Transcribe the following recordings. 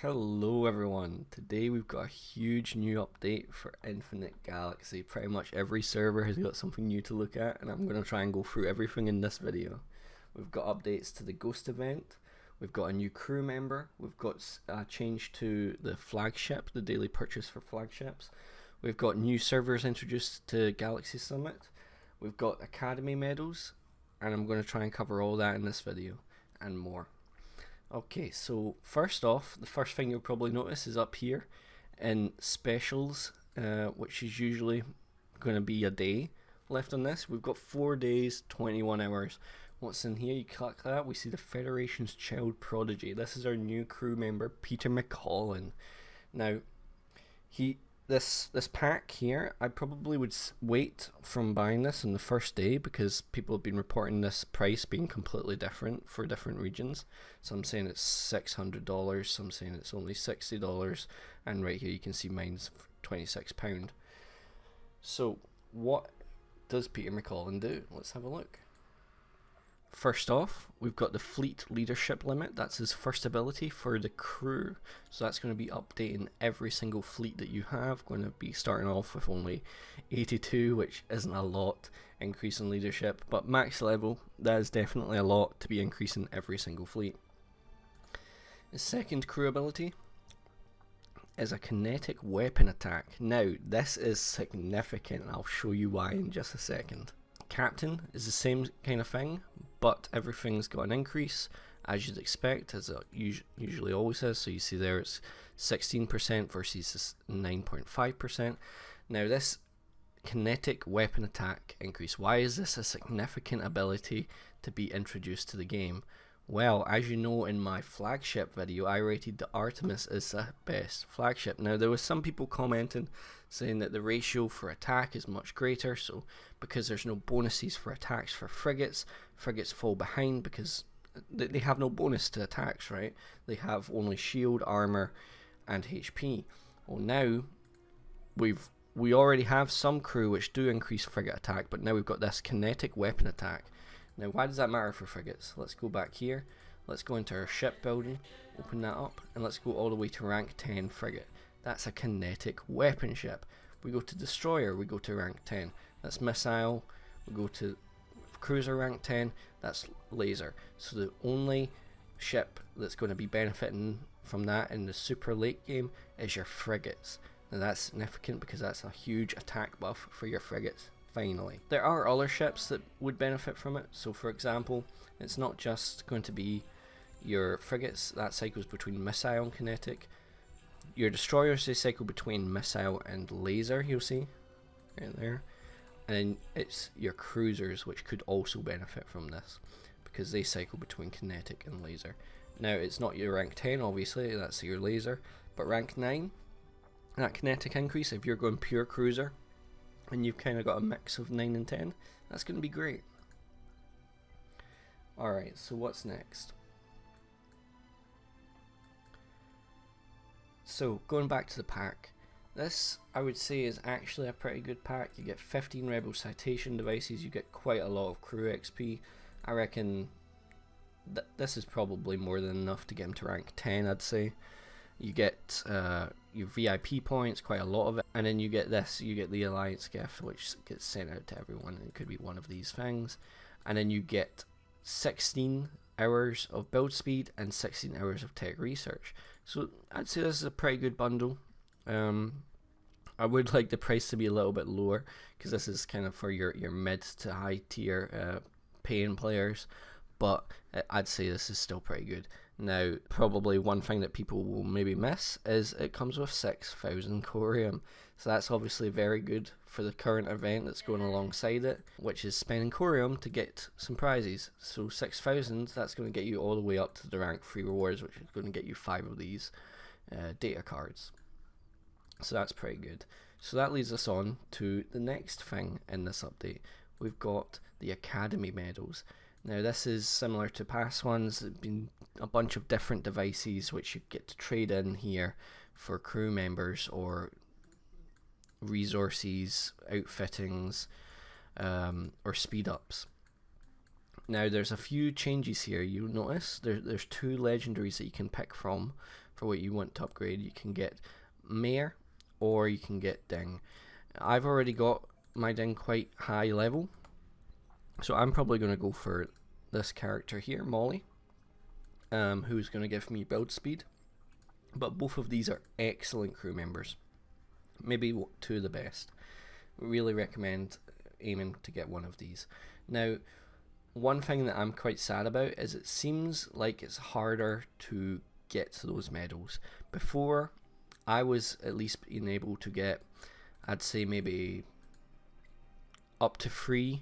Hello everyone, today we've got a huge new update for Infinite Galaxy. Pretty much every server has got something new to look at, and I'm going to try and go through everything in this video. We've got updates to the Ghost event, we've got a new crew member, we've got a change to the Flagship, the daily purchase for flagships, we've got new servers introduced to Galaxy Summit, we've got Academy medals, and I'm going to try and cover all that in this video, and more. Okay, so first off, the first thing you'll probably notice is up here in specials, which is usually going to be a day left on this. We've got 4 days, 21 hours. What's in here? You click that, we see the Federation's Child Prodigy. This is our new crew member, Peter McConnell. Now, this pack here, I probably would wait from buying this on the first day because people have been reporting this price being completely different for different regions. Some saying it's $600, some saying it's only $60, and right here you can see mine's £26. So what does Peter McConnell do? Let's have a look. First off, we've got the fleet leadership limit. That's his first ability for the crew. So that's going to be updating every single fleet that you have. Going to be starting off with only 82, which isn't a lot increase in leadership, but max level, that is definitely a lot to be increasing every single fleet. The second crew ability is a kinetic weapon attack. Now, this is significant, and I'll show you why in just a second. Captain is the same kind of thing, but everything's got an increase as you'd expect, as it usually always is. So you see there it's 16% versus 9.5%. Now this kinetic weapon attack increase, why is this a significant ability to be introduced to the game? Well, as you know, in my flagship video, I rated the Artemis as the best flagship. Now, there was some people commenting saying that the ratio for attack is much greater, so because there's no bonuses for attacks for frigates, frigates fall behind because they have no bonus to attacks, right? They have only shield, armor, and HP. Well, now, we already have some crew which do increase frigate attack, but now we've got this kinetic weapon attack. Now, why does that matter for frigates? Let's go back here. Let's go into our ship building, open that up, and let's go all the way to rank 10 frigate. That's a kinetic weapon ship. We go to destroyer, we go to rank 10. That's missile. We go to cruiser rank 10. That's laser. So the only ship that's going to be benefiting from that in the super late game is your frigates. Now that's significant because that's a huge attack buff for your frigates. Finally, there are other ships that would benefit from it. So for example, it's not just going to be your frigates, that cycles between missile and kinetic. Your destroyers, they cycle between missile and laser, you'll see right there. And then it's your cruisers which could also benefit from this because they cycle between kinetic and laser. Now it's not your rank 10 obviously, that's your laser, but rank 9, that kinetic increase, if you're going pure cruiser and you've kind of got a mix of 9 and 10, that's going to be great. Alright, so what's next? So, going back to the pack, this I would say is actually a pretty good pack. You get 15 Rebel Citation devices, you get quite a lot of crew XP. I reckon this is probably more than enough to get him to rank 10, I'd say. You get your VIP points, quite a lot of it, and then you get this, you get the Alliance gift, which gets sent out to everyone, and it could be one of these things. And then you get 16 hours of build speed and 16 hours of tech research. So I'd say this is a pretty good bundle. I would like the price to be a little bit lower, because this is kind of for your mid to high tier paying players, but I'd say this is still pretty good. Now, probably one thing that people will maybe miss is it comes with 6,000 corium. So that's obviously very good for the current event that's going alongside it, which is spending corium to get some prizes. So 6,000, that's going to get you all the way up to the rank 3 rewards, which is going to get you 5 of these data cards. So that's pretty good. So that leads us on to the next thing in this update. We've got the Academy medals. Now this is similar to past ones. There's been a bunch of different devices which you get to trade in here for crew members or resources, outfittings, or speed ups. Now there's a few changes here. You'll notice there's 2 legendaries that you can pick from for what you want to upgrade. You can get Mayor or you can get Ding. I've already got my Ding quite high level, so I'm probably going to go for this character here, Molly, who's going to give me build speed. But both of these are excellent crew members, maybe two of the best. Really recommend aiming to get one of these. Now, one thing that I'm quite sad about is it seems like it's harder to get to those medals. Before, I was at least being able to get, I'd say maybe up to 3.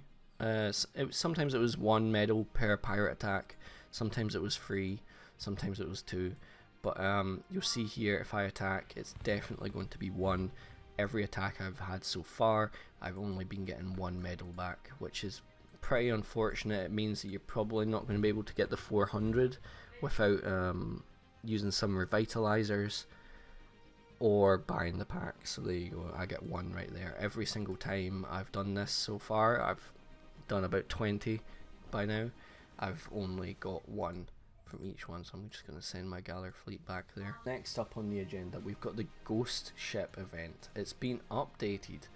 Sometimes it was 1 medal per pirate attack, sometimes it was 3, sometimes it was 2. But you'll see here, if I attack, it's definitely going to be 1. Every attack I've had so far, I've only been getting 1 medal back, which is pretty unfortunate. It means that you're probably not going to be able to get the 400 without using some revitalizers or buying the pack. So there you go, I get 1 right there. Every single time I've done this so far, I've done about 20 by now, I've only got 1 from each one, so I'm just going to send my Galler fleet back there. Next up on the agenda, we've got the Ghost Ship event. It's been updated,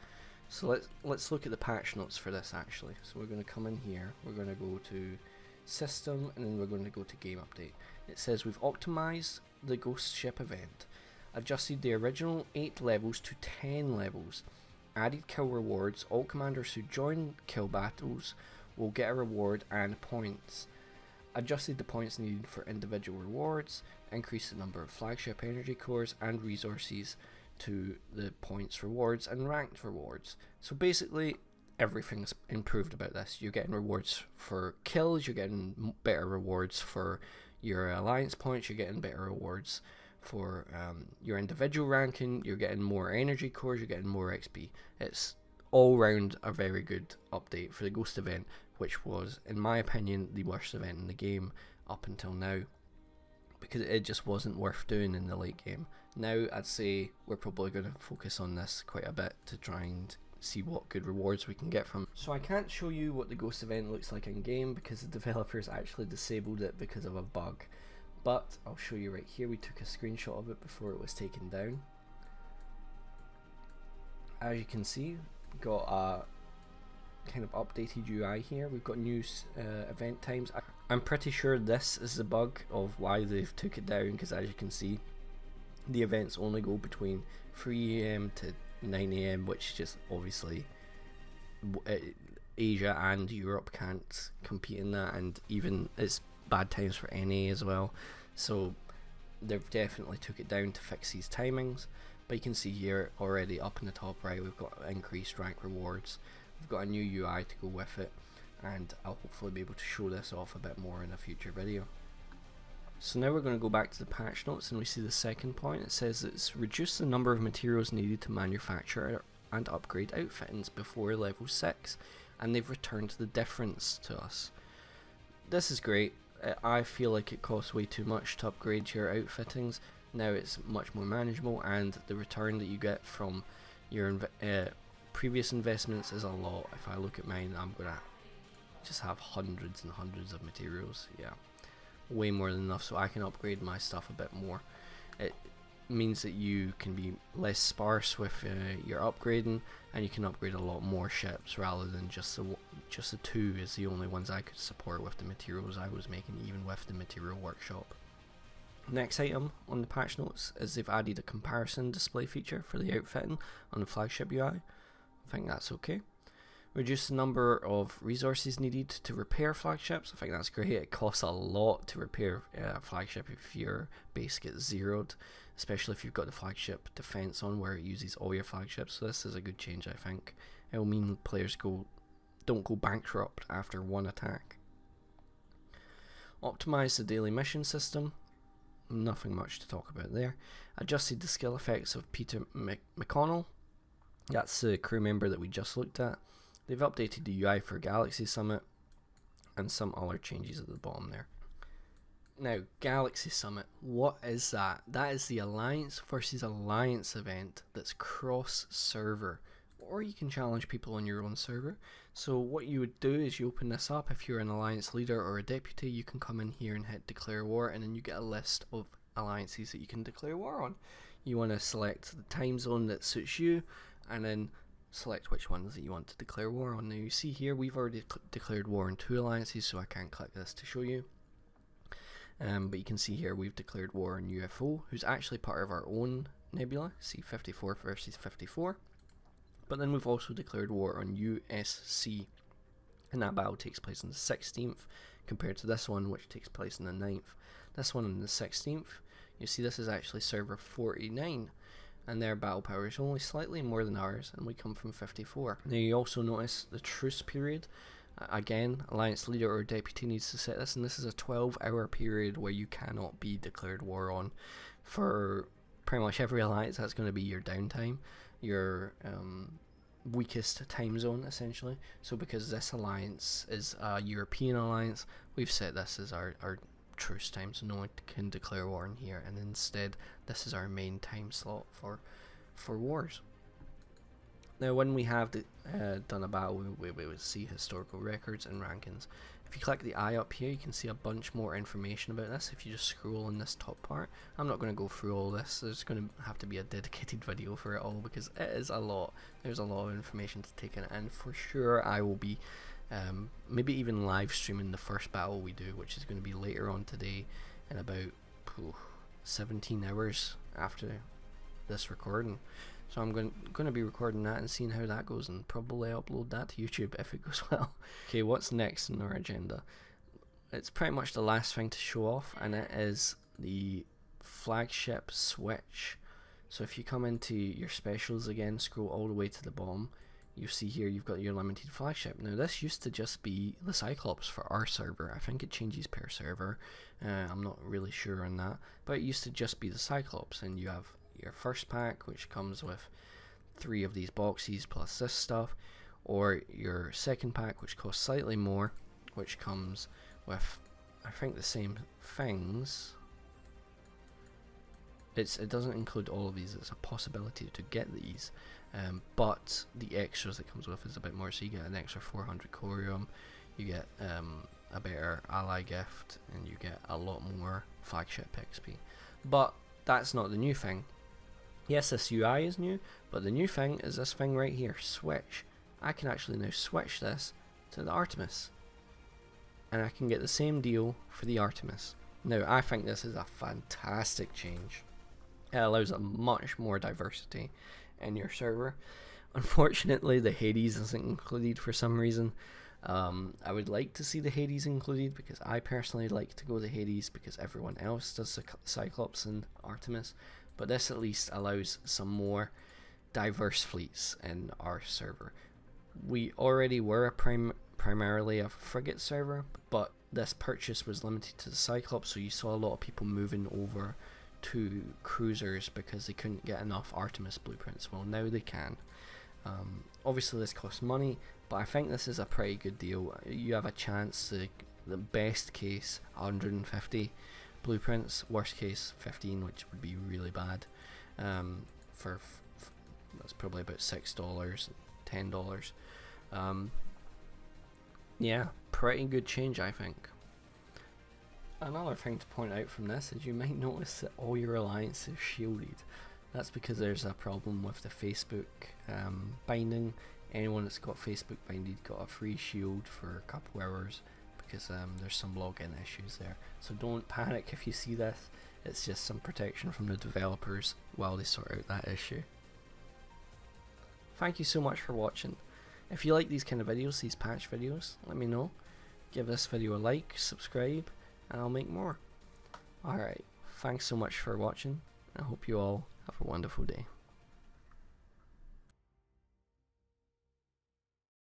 so let's look at the patch notes for this actually. So we're going to come in here, we're going to go to System, and then we're going to go to Game Update. It says we've optimized the Ghost Ship event, adjusted the original 8 levels to 10 levels, added kill rewards. All commanders who join kill battles will get a reward and points. Adjusted the points needed for individual rewards, increased the number of flagship energy cores and resources to the points rewards and ranked rewards. So basically everything's improved about this. You're getting rewards for kills, you're getting better rewards for your alliance points, you're getting better rewards for your individual ranking, you're getting more energy cores, you're getting more XP. It's all round a very good update for the Ghost event, which was, in my opinion, the worst event in the game up until now, because it just wasn't worth doing in the late game. Now I'd say we're probably going to focus on this quite a bit to try and see what good rewards we can get from. So I can't show you what the Ghost event looks like in game because the developers actually disabled it because of a bug, but I'll show you right here. We took a screenshot of it before it was taken down. As you can see, we've got a kind of updated UI here. We've got new event times. I'm pretty sure this is the bug of why they've took it down, because as you can see, the events only go between 3 AM to 9 AM, which just obviously Asia and Europe can't compete in that, and even it's bad times for NA as well. So they've definitely took it down to fix these timings. But you can see here already up in the top right, we've got increased rank rewards. We've got a new UI to go with it, and I'll hopefully be able to show this off a bit more in a future video. So now we're going to go back to the patch notes, and we see the second point. It says it's reduced the number of materials needed to manufacture and upgrade outfittings before level 6, and they've returned the difference to us. This is great. I feel like it costs way too much to upgrade your outfittings. Now it's much more manageable, and the return that you get from your previous investments is a lot. If I look at mine, I'm gonna just have hundreds and hundreds of materials. Yeah, way more than enough, so I can upgrade my stuff a bit more. It means that you can be less sparse with your upgrading, and you can upgrade a lot more ships rather than just the 2 is the only ones I could support with the materials I was making, even with the material workshop. Next item on the patch notes is they've added a comparison display feature for the outfitting on the Flagship UI. I think that's okay. Reduce the number of resources needed to repair flagships. I think that's great. It costs a lot to repair a flagship if your base gets zeroed, especially if you've got the flagship defense on where it uses all your flagships. So this is a good change, I think. It will mean players don't go bankrupt after one attack. Optimize the daily mission system. Nothing much to talk about there. Adjusted the skill effects of Peter McConnell. That's the crew member that we just looked at. They've updated the UI for Galaxy Summit and some other changes at the bottom there. Now, Galaxy Summit, what is that? That is the Alliance versus Alliance event that's cross-server, or you can challenge people on your own server. So what you would do is you open this up. If you're an Alliance leader or a deputy, you can come in here and hit declare war, and then you get a list of alliances that you can declare war on. You want to select the time zone that suits you, and then select which ones that you want to declare war on. Now you see here we've already declared war on 2 alliances, so I can't click this to show you. But you can see here we've declared war on UFO, who's actually part of our own nebula. See 54 versus 54. But then we've also declared war on USC, and that battle takes place on the 16th, compared to this one, which takes place on the 9th. This one on the 16th, you see this is actually server 49, and their battle power is only slightly more than ours, and we come from 54. Now you also notice the truce period. Again, alliance leader or deputy needs to set this, and this is a 12-hour period where you cannot be declared war on. For pretty much every alliance, that's going to be your downtime, your weakest time zone essentially. So because this alliance is a European alliance, we've set this as our truce time, so no one can declare war in here, and instead this is our main time slot for wars. Now when we have done a battle, we would see historical records and rankings. If you click the eye up here, you can see a bunch more information about this if you just scroll in this top part. I'm not going to go through all this, there's going to have to be a dedicated video for it all because it is a lot. There's a lot of information to take in, and for sure I will be maybe even live streaming the first battle we do, which is going to be later on today in about 17 hours after this recording. So I'm going to be recording that and seeing how that goes, and probably upload that to YouTube if it goes well. Okay, what's next in our agenda? It's pretty much the last thing to show off, and it is the flagship switch. So if you come into your specials again, scroll all the way to the bottom, you see here you've got your limited flagship. Now this used to just be the Cyclops for our server. I think it changes per server. I'm not really sure on that, but it used to just be the Cyclops, and you have your first pack, which comes with 3 of these boxes plus this stuff, or your second pack, which costs slightly more, which comes with I think the same things. It doesn't include all of these, it's a possibility to get these, but the extras it comes with is a bit more. So you get an extra 400 corium, you get a better ally gift, and you get a lot more flagship XP. But that's not the new thing. Yes, this UI is new, but the new thing is this thing right here, switch. I can actually now switch this to the Artemis, and I can get the same deal for the Artemis. Now I think this is a fantastic change. It allows a much more diversity in your server. Unfortunately the Hades isn't included for some reason. I would like to see the Hades included because I personally like to go to Hades because everyone else does Cyclops and Artemis. But this at least allows some more diverse fleets in our server. We already were primarily a frigate server, but this purchase was limited to the Cyclops, so you saw a lot of people moving over to cruisers because they couldn't get enough Artemis blueprints. Well, now they can. Obviously this costs money, but I think this is a pretty good deal. You have a chance to, the best case, 150 blueprints, worst case 15, which would be really bad. That's probably about $6, $10. Yeah, pretty good change I think. Another thing to point out from this is you might notice that all your alliances are shielded. That's because there's a problem with the Facebook binding. Anyone that's got Facebook binded got a free shield for a couple hours because there's some login issues there. So don't panic if you see this. It's just some protection from the developers while they sort out that issue. Thank you so much for watching. If you like these kind of videos, these patch videos, let me know. Give this video a like, subscribe, and I'll make more. Alright, thanks so much for watching. I hope you all have a wonderful day.